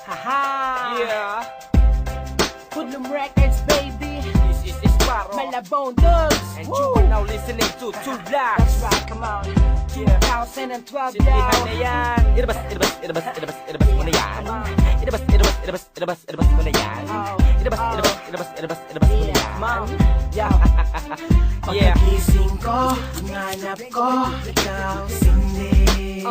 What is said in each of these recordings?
Haha! Yeah! Hoodlum Records, baby! This is Sparrow. Malabong Dogs! And Woo! you are now listening to Two Blacks. That's right, come on! Yeah. 2012 Sindihan now! na yan. Ilabas mo na yan. Ilabas mo na yan. Ilabas mo na yan. Man, yo! Yeah. Pagkagising ko, hanap ko, ikaw, Cindy.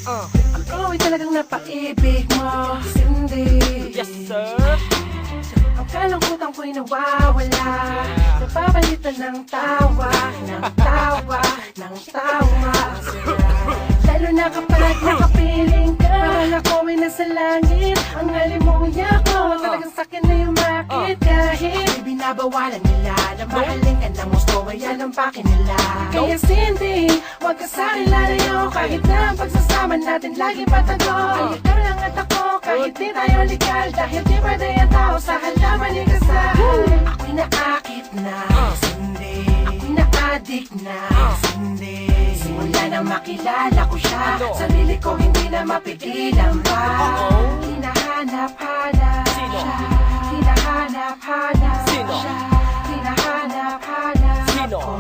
Ako ay talagang napaibig mo, Cindy. Yes, sir. Ang kalungkutan ko'y nawawala, napapalitan ng tawa, ng tawa, ng tawa. Lalo na kapag nakapiling ka, parang ako ay nasa langit. Ang alimuya ko, talagang sakin na yung makit. Kahit di binabawalan nila, na mahalin ka ng gusto, ay alam pa nila. Kaya Cindy, wag ka sa'kin lalayo, kahit na ang pagsasama natin lagi patago. Ay ikaw lang at ako, kahit di tayo legal, dahil di pwede ang tao sa halaman ni kasal. Ako'y naakit na, Cindy. Ako'y na-addict na, Cindy. Simula na makilala ko siya, sarili ko hindi na mapigilan pa. Hinahanap-hanap siya, hinahanap-hanap siya, hinahanap-hanap Sino? ko.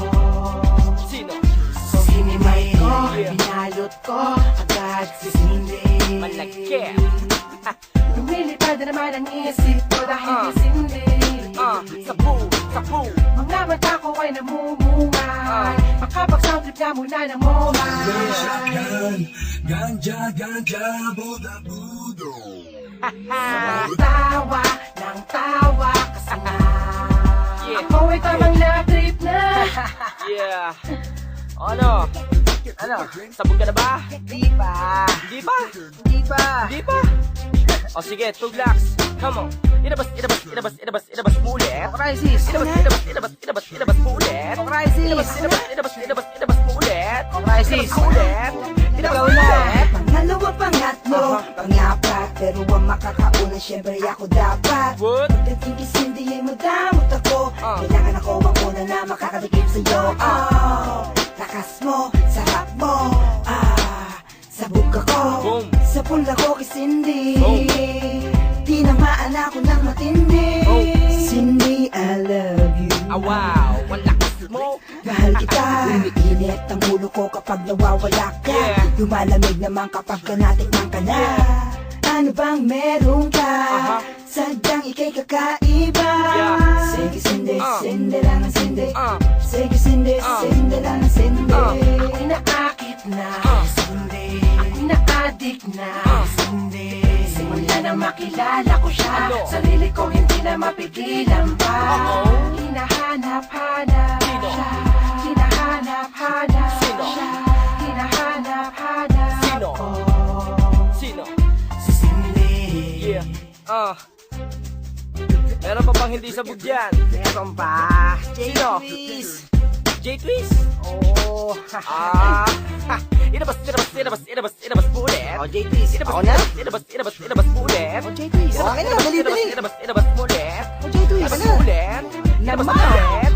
Sino? Sinimay ko, binalot ko, agad si Cindy. Malaki. Lumilipad na naman ang isip ko dahil kay Cindy. Sabu. Mga mata ko ay namumungay, makapag-sound trip ka muna ng momay. Ganja, Buda, Budo. Tawa ng tawa kasi nga Yeah. ako ay tamang na-trip na. Yeah. Ano? Sabog ka na ba? Di ba? Di ba? Di ba? Di ba? O sige, Two Blacks. Come on. Ilabas mo ulit. Crisis! Ilabas mo ulit. Crisis! Ilabas mo ulit. Crisis! Ilabas Ikaw mo na! ulit. Pangalawa, pangatlo, pangapat, pero ang makakauna, syempre ako dapat. What? Pagdating kay Cindy ay madamot ako, kailangan ako ang una na makakadikip sa'yo. Lakas mo, sarap mo, sabog ako, Boom. sa pula ko kay Cindy. Boom. Tinamaan ako ng matindi. Boom. Cindy, I love you. Wow. Ang lakas mo. Mahal kita, umiinit ang ulo ko kapag nawawala ka. Yeah. Lumalamig naman kapag natikman ka na. Ano bang meron ka? Sadyang ika'y kakaiba. Yeah. Sige Cindy, Cindy lang ang Cindy. Sige Cindy, Uh. Cindy lang ang Cindy. Ako'y naakit na, Cindy. Ako'y na-addict na, Cindy. Simula na makilala ko siya, sarili ko hindi na mapigilan pa. Hinahanap-hanap siya, hinahanap-hanap siya, hinahanap-hanap Sino? ko. Sino? Si Cindy. Yeah. Meron pa bang hindi sabog dyan? Meron pa. Sino? J-Twist. J-Twist? Oh, Ilabas mo ulit. J-Twist. Ako na? Ilabas mo ulit. J-Twist. Okay na, dali. Ilabas mo ulit. J-Twist. Ilabas mo ulit. Ilabas mo ulit.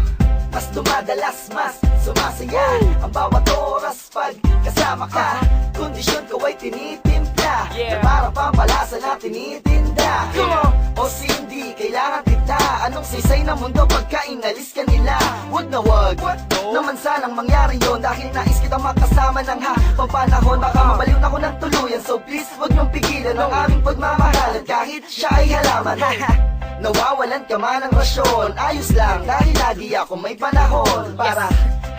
Mas dumadalas, mas sumasaya ang bawat oras pag kasama ka. Kondisyon ko ay tinitimpla, Yeah. na parang pampalasa na tinitinda. Yeah. O Cindy, kailangan kita. Anong sisay ng mundo pagka inalis ka nila? Wag na wag, naman sanang mangyari yon, dahil nais kitang makasama ng habang panahon. Baka mabaliw na ko ng tuluyan, so please wag niyong pigilan ang aming pagmamahal. At kahit siya ay halaman, nawawalan ka man ng rasyon, ayos lang dahil lagi ako may panahon para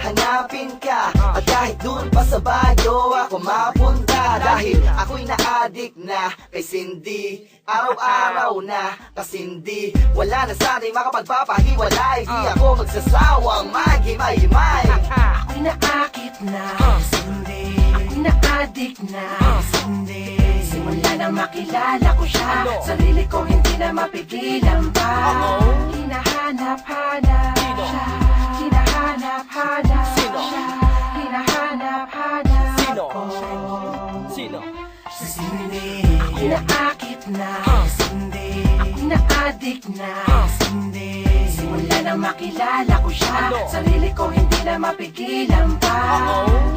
hanapin ka. At kahit dun pa sa Baguio ako mapunta, dahil ako'y na-addict na kay Cindy. Araw-araw na kasindi, wala na sana'y makapagpapahiwalay. Di ako magsasawang maghimay-himay. Ako'y naakit na, Cindy. Ako'y na-addict na, Cindy. Simula na makilala ko siya, sarili ko hindi na mapigilan pa. Hinahanap-hanap siya, hinahanap-hanap siya, hinahanap-hanap Sino? ko. Sino? Si Cindy. Ako'y naakit na, Cindy. Ako'y na-addict na, Cindy. Simula na makilala ko siya, sarili ko hindi na mapigilan pa.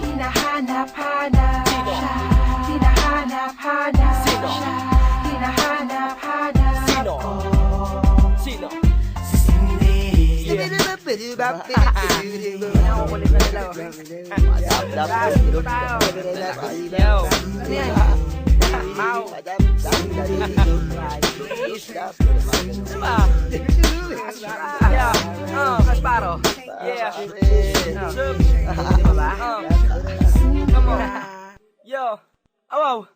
Hinahanap-hanap siya, hinahanap-hanap siya, Nakukulit na sila. Yo. Ano yan? Mau. Diba? Yeah. Kasparo. Yeah. Sup. Diba? Come on. Yo. Awaw.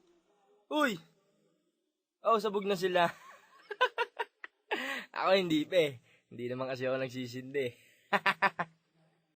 Uy. Oh, sabog na sila. Ako hindi pa eh. Hindi naman kasi ako nagsisindi.